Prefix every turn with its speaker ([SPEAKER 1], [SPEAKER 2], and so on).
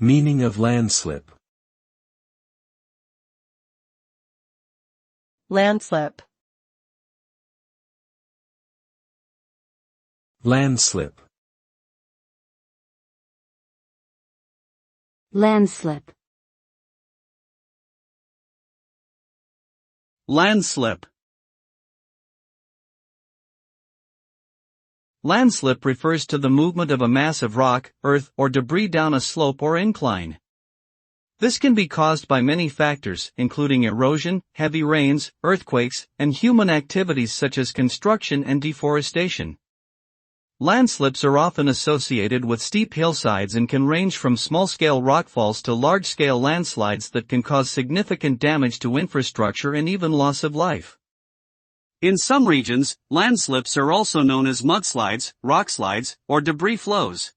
[SPEAKER 1] Meaning of landslip.
[SPEAKER 2] Landslip.
[SPEAKER 1] Landslip.
[SPEAKER 3] Landslip.
[SPEAKER 4] Landslip. Landslip refers to the movement of a mass of rock, earth, or debris down a slope or incline. This can be caused by many factors, including erosion, heavy rains, earthquakes, and human activities such as construction and deforestation. Landslips are often associated with steep hillsides and can range from small-scale rockfalls to large-scale landslides that can cause significant damage to infrastructure and even loss of life. In some regions, landslips are also known as mudslides, rockslides, or debris flows.